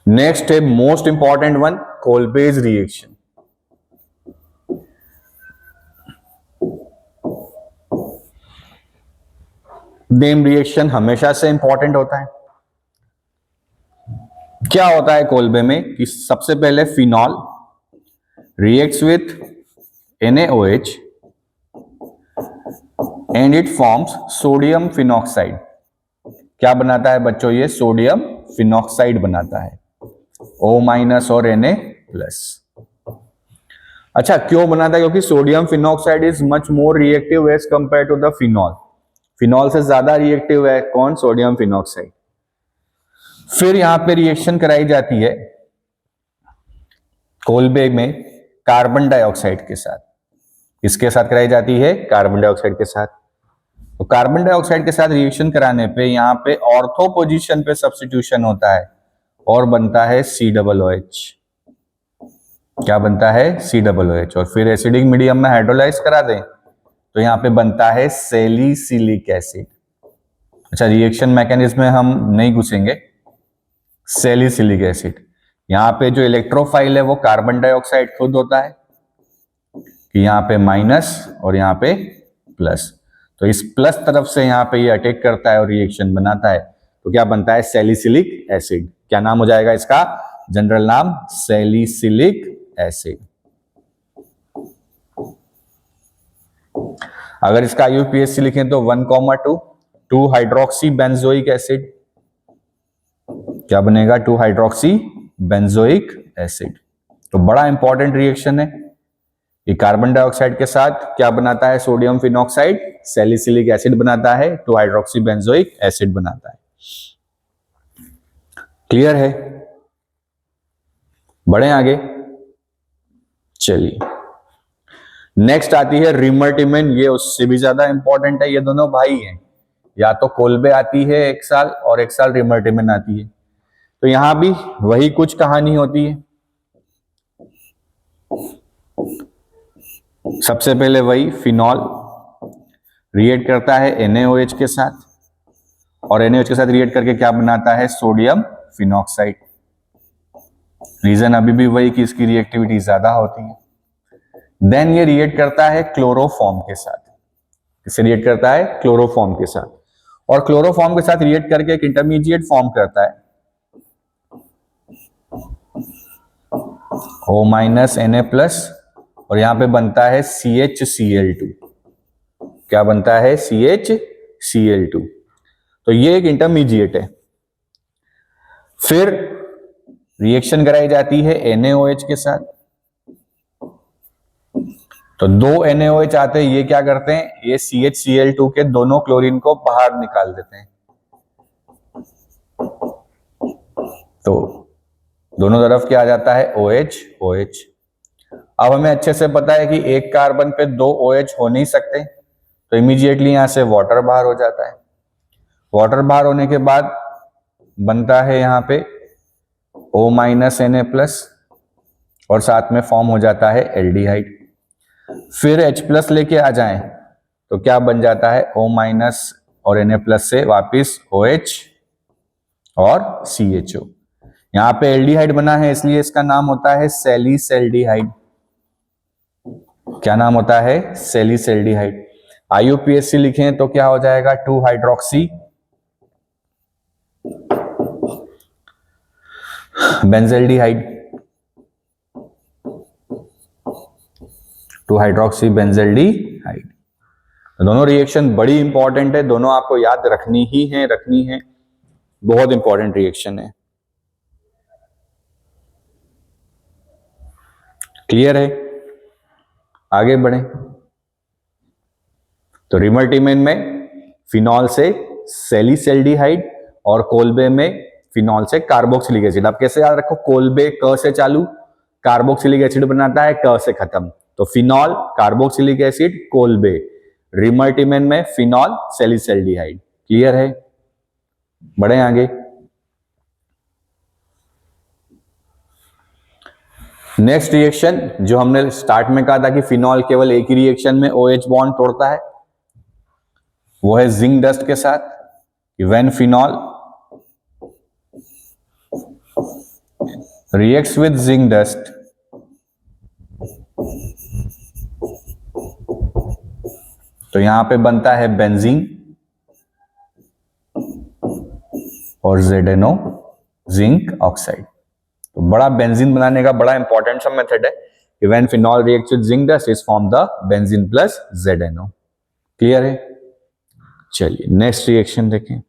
नेक्स्ट है most important one, Kolbe's reaction. Name reaction हमेशा से इंपॉर्टेंट होता है। क्या होता है कोल्बे में कि सबसे पहले phenol reacts with NaOH and it forms sodium phenoxide. क्या बनाता है बच्चों, ये सोडियम फिनॉक्साइड बनाता है, O- और Na+। अच्छा, क्यों बनाता है, क्योंकि sodium phenoxide is much more reactive as compare to the phenol. Phenol से ज्यादा रिएक्टिव है कौन, सोडियम फिनॉक्साइड। फिर यहां पे रिएक्शन कराई जाती है कोल्बे में कार्बन डाइऑक्साइड के साथ। इसके साथ कराई जाती है कार्बन डाइऑक्साइड के साथ। तो कार्बन डाइऑक्साइड के साथ रिएक्शन कराने पे यहाँ पे ऑर्थो पोजीशन पे सब्स्टिट्यूशन होता है और बनता है COOH। क्या बनता है, COOH। और फिर एसिडिक मीडियम में हाइड्रोलाइज करा दें तो यहाँ पे बनता है सैलिसिलिक एसिड। अच्छा, रिएक्शन मैकेनिज्म में हम नहीं घुसेंगे। सैलिसिलिक एसिड, यहाँ पे जो इलेक्ट्रोफाइल है वो कार्बन डाइऑक्साइड खुद होता है, कि यहाँ पे माइनस और यहाँ पे प्लस, तो इस प्लस तरफ से यहाँ पे ये अटैक करता है और रिएक्शन बनाता है। तो क्या बनता है, सैलिसिलिक एसिड। क्या नाम हो जाएगा इसका, जनरल नाम सैलिसिलिक एसिड। अगर इसका IUPAC लिखें तो 1,2 2 हाइड्रोक्सी बेंजोइक एसिड। क्या बनेगा, 2 हाइड्रोक्सी बेंजोइक एसिड। तो बड़ा इंपॉर्टेंट रिएक्शन है। ये कार्बन डाइऑक्साइड के साथ क्या बनाता है, सोडियम फिनॉक्साइड सैलिसिलिक एसिड बनाता है, 2 हाइड्रोक्सी बेंजोइक एसिड बनाता है। क्लियर है, बढ़े आगे, चलिए नेक्स्ट आती है रिमर्टिमेन। ये उससे भी ज्यादा इंपॉर्टेंट है, ये दोनों भाई हैं, या तो कोल्बे आती है एक साल और एक साल रिमर्टिमेन आती है। तो यहां भी वही कुछ कहानी होती है। सबसे पहले वही फिनॉल रिएक्ट करता है NaOH के साथ, और NaOH के साथ रिएक्ट करके क्या बनाता है, सोडियम फिनॉक्साइड। रीजन अभी भी वही कि इसकी रिएक्टिविटी ज्यादा होती है। देन ये रिएक्ट करता है क्लोरोफॉर्म के साथ। किससे रिएक्ट करता है? क्लोरोफॉर्म के साथ। और क्लोरोफॉर्म के साथ रिएक्ट करके एक इंटरमीडिएट फॉर्म करता है O माइनस Na+, और यहां पे बनता है CHCl2। क्या बनता है? CHCl2। तो ये एक इंटरमीडिएट है। फिर रिएक्शन कराई जाती है NaOH के साथ। तो दो NaOH आते हैं, ये क्या करते हैं? ये CHCl2 के दोनों क्लोरीन को बाहर निकाल देते हैं। तो दोनों तरफ क्या आ जाता है? OH OH। अब हमें अच्छे से पता है कि एक कार्बन पे दो OH हो नहीं सकते, तो इमीडिएटली यहां से वाटर बाहर हो जाता है। वाटर बाहर होने के बाद बनता है यहां पे O माइनस Na+, और साथ में फॉर्म हो जाता है एल्डिहाइड। फिर H+ लेके आ जाएं तो क्या बन जाता है? O माइनस और Na+ से वापिस OH और CHO। यहां पे एल्डिहाइड बना है, इसलिए इसका नाम होता है सैलिसैल्डिहाइड। क्या नाम होता है? सैलिसैल्डिहाइड। IUPAC लिखें तो क्या हो जाएगा? 2 हाइड्रोक्सी बेंजल्डिहाइड। 2 hydroxy benzaldehyde. दोनों रिएक्शन बड़ी इंपॉर्टेंट है, दोनों आपको याद रखनी है। बहुत इंपॉर्टेंट रिएक्शन है। क्लियर है? आगे बढ़े। तो रिमल्टीमेन में फिनॉल से सैलिसैल्डिहाइड और कोल्बे में फिनॉल से कार्बोक्सिलिक एसिड। अब कैसे याद रखो? कोल्बे क से चालू, कार्बोक्सिलिक एसिड बनाता है क से खत्म। तो फिनॉल कार्बोक्सिलिक एसिड कोल्बे, रिमल्टीमेन में फिनॉल सैलिसैल्डिहाइड। क्लियर है? बढ़े आगे। नेक्स्ट रिएक्शन जो हमने स्टार्ट में कहा था कि फिनॉल केवल एक ही रिएक्शन में OH बॉन्ड तोड़ता है, वो है जिंक डस्ट के साथ। When phenol reacts with zinc dust, तो यहां पे बनता है बेंजीन और ZNO, जिंक ऑक्साइड। तो बड़ा बेंजीन बनाने का बड़ा इंपॉर्टेंट सा मेथड है कि when phenol reacts with zinc dust is form the benzene plus ZNO। Clear है? चलिए नेक्स्ट रिएक्शन देखें।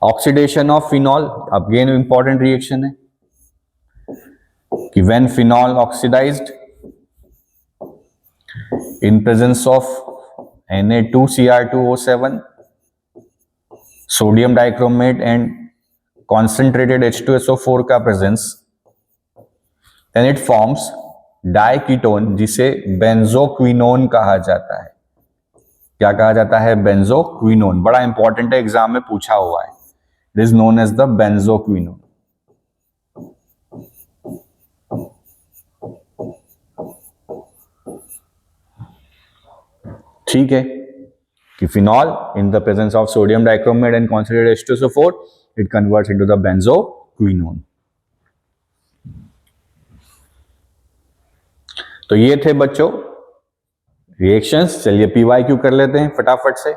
Oxidation of phenol, again important reaction है कि when phenol oxidised in presence of Na2Cr2O7, sodium dichromate and concentrated H2SO4 का presence, then it forms diketone जिसे बेंजोक्विनोन कहा जाता है। क्या कहा जाता है? बेंजोक्विनोन। बड़ा इंपॉर्टेंट है, एग्जाम में पूछा हुआ है। It is known as the benzoquinone. ठीक है कि phenol in the presence of sodium dichromate and concentrated H2SO4 it converts into the benzoquinone। तो ये थे बच्चों रिएक्शंस। चलिए PYQ कर लेते हैं फटाफट से।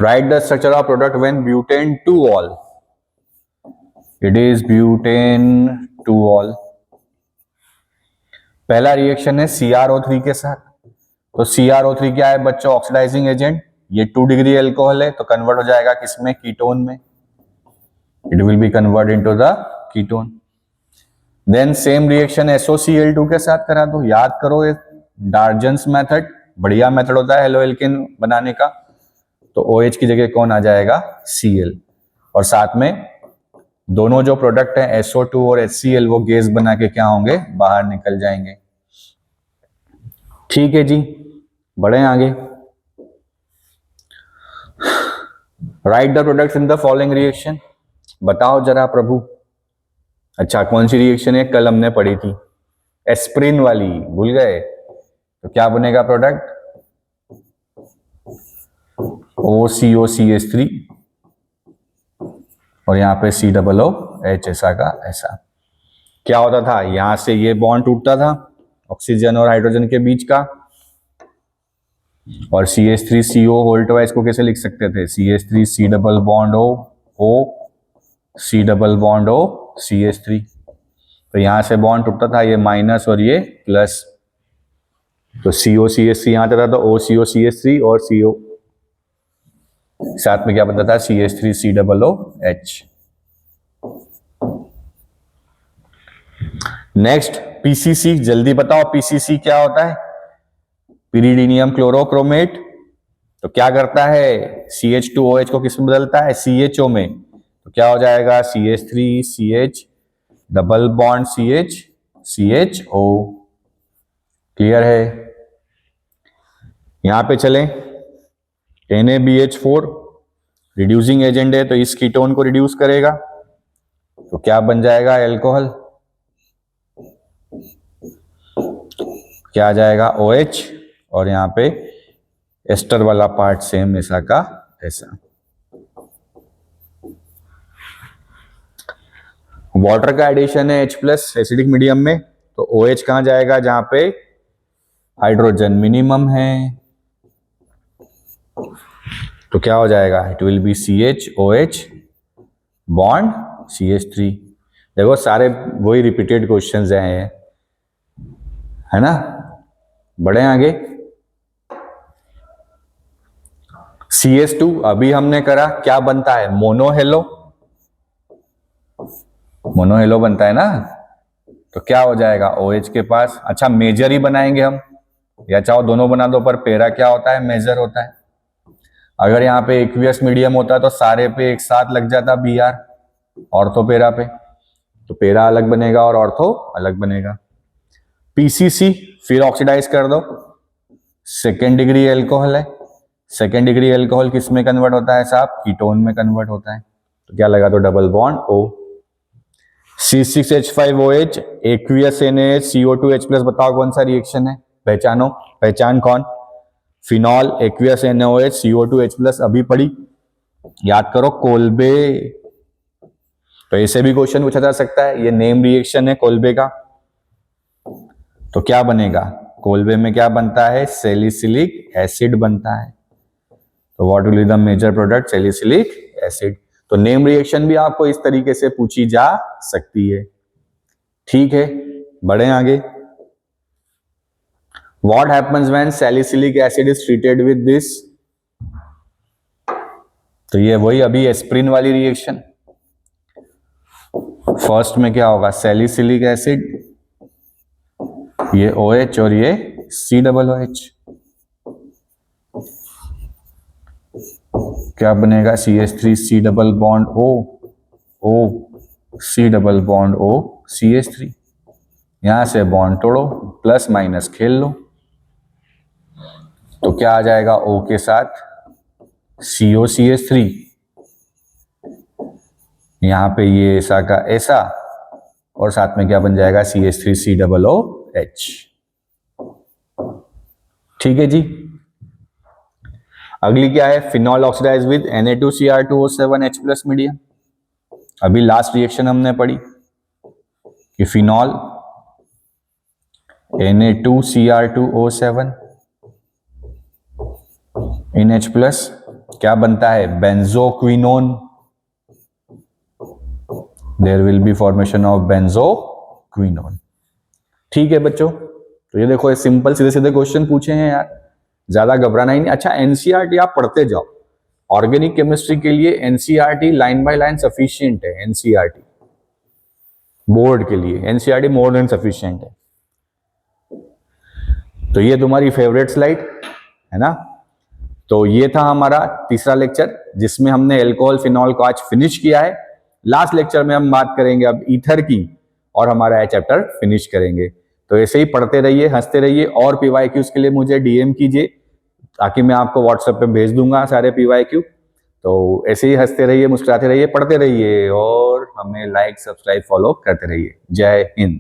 Right the structure of product when butane 2-ol। It is butane 2-ol। पहला रिएक्शन है CrO3 के साथ। तो CrO3 क्या है बच्चों? Oxidising agent. ये 2 डिग्री एल्कोहल है तो कन्वर्ट हो जाएगा किसमें? कीटोन में। It will be convert into the ketone. Then same reaction SOCl2 के साथ करा दो। याद करो ये डार्जन्स मेथड बढ़िया मेथड होता है हेलो एल्केन बनाने का। तो OH की जगह कौन आ जाएगा? Cl। और साथ में दोनों जो प्रोडक्ट हैं SO2 और HCl वो गैस बना के क्या होंगे? बाहर निकल जाएंगे। ठीक है जी, बढ़े आगे। Right the products in the following reaction. बताओ जरा प्रभु। अच्छा कौन सी रिएक्शन है? कल हमने पढ़ी थी एस्प्रिन वाली, भूल गए? तो क्या बनेगा प्रोडक्ट? OCOCH3 और यहाँ पे COOH ऐसा का ऐसा। क्या होता था, यहां से ये बॉन्ड टूटता था ऑक्सीजन और हाइड्रोजन के बीच का, और CH3CO होल्ट वाइज को कैसे लिख सकते थे, CH3C double bond O C double bond O CH3। तो यहां से बॉन्ड टूटता था, ये माइनस और ये प्लस, तो COCH3 यहां आता था, तो OCOCH3 और CO साथ में क्या बनता था, CH3C double OH। Next PCC, जल्दी बताओ PCC क्या होता है, पिरीडीनियम क्लोरोक्रोमेट। तो क्या करता है, CH2OH को किस में बदलता है, CHO में। तो क्या हो जाएगा, CH3CH double bond CH CHO। Clear है। यहां पे चलें, NaBH4 रिड्यूसिंग एजेंट है, तो इस कीटोन को रिड्यूस करेगा, तो क्या बन जाएगा, एल्कोहल। क्या आ जाएगा, OH, और यहाँ पे एस्टर वाला पार्ट सेम ऐसा का ऐसा। वाटर का एडिशन है H+ एसिडिक मीडियम में, तो OH कहां जाएगा, जहां पे हाइड्रोजन मिनिमम है, तो क्या हो जाएगा, it will B CHOH bond CH3। देखो सारे वही रिपीटेड क्वेश्चंस हैं, है ना। बढ़े आगे, CH2 अभी हमने करा, क्या बनता है, मोनोहेलो, मोनोहेलो बनता है ना। तो क्या हो जाएगा, OH के पास, अच्छा मेजर ही बनाएंगे हम, या चाहो दोनों बना दो, पर पेरा क्या होता है, मेजर होता है। अगर यहाँ पे एक्वियस मीडियम होता तो सारे पे एक साथ लग जाता Br ऑर्थो पेरा पे, तो पेरा अलग बनेगा और ऑर्थो अलग बनेगा। PCC फिर ऑक्सीडाइज कर दो, सेकेंड डिग्री एल्कोहल है, सेकेंड डिग्री एल्कोहल किस में कन्वर्ट होता है साहब, कीटोन में कन्वर्ट होता है, तो क्या लगा, तो double bond O। C6H5OH aqueous NaH CO2H+, बताओ कौन सा रिएक्शन है, पहचानो, पहचान कौन, फिनॉल एक्वियस NaOH CO2H+, अभी पढ़ी, याद करो, कोल्बे। तो ऐसे भी क्वेश्चन पूछा जा सकता है, ये नेम रिएक्शन है कोल्बे का। तो क्या बनेगा, कोल्बे में क्या बनता है, सैलिसिलिक एसिड बनता है। तो what will be the major product, salicylic acid. तो नेम रिएक्शन भी आपको इस तरीके से पूछी जा सकती है। ठीक है, बढ़े आगे। What happens when salicylic acid is treated with this? तो ये वही अभी एस्प्रिन वाली रिएक्शन। फर्स्ट में क्या होगा, सैलिसिलिक एसिड, ये OH और ये COOH, क्या बनेगा, CH3C double bond O C double bond O CH3। यहां से बॉन्ड तोड़ो, प्लस माइनस खेल लो, तो क्या आ जाएगा, O के साथ COCH3, यहां पे ये ऐसा का ऐसा, और साथ में क्या बन जाएगा, CH3C डबल OH। ठीक है जी। अगली क्या है, phenol oxidise with Na2Cr2O7H+ medium. अभी लास्ट रिएक्शन हमने पढ़ी कि फिनॉल Na2Cr2O7 इन H+, क्या बनता है, benzoquinone, there will be formation of benzoquinone. ठीक है बच्चों, तो ये देखो, ये सिंपल सीधे सीधे क्वेश्चन पूछे हैं यार, ज्यादा घबराना ही नहीं। अच्छा NCERT आप पढ़ते जाओ, ऑर्गेनिक केमिस्ट्री के लिए NCERT line by line sufficient है। NCERT बोर्ड के लिए NCERT मोर देन सफिशिएंट है। तो ये तुम्हारी फेवरेट स्लाइड है ना। तो ये था हमारा तीसरा लेक्चर, जिसमें हमने एल्कोहल फिनॉल को आज फिनिश किया है। लास्ट लेक्चर में हम बात करेंगे अब ईथर की, और हमारा यह चैप्टर फिनिश करेंगे। तो ऐसे ही पढ़ते रहिए, हंसते रहिए, और PYQs के लिए मुझे DM कीजिए, ताकि मैं आपको व्हाट्सएप पे भेज दूंगा सारे PYQ। तो ऐसे ही हंसते रहिए, मुस्कुराते रहिए, पढ़ते रहिए, और हमें लाइक सब्सक्राइब फॉलो करते रहिए। जय हिंद।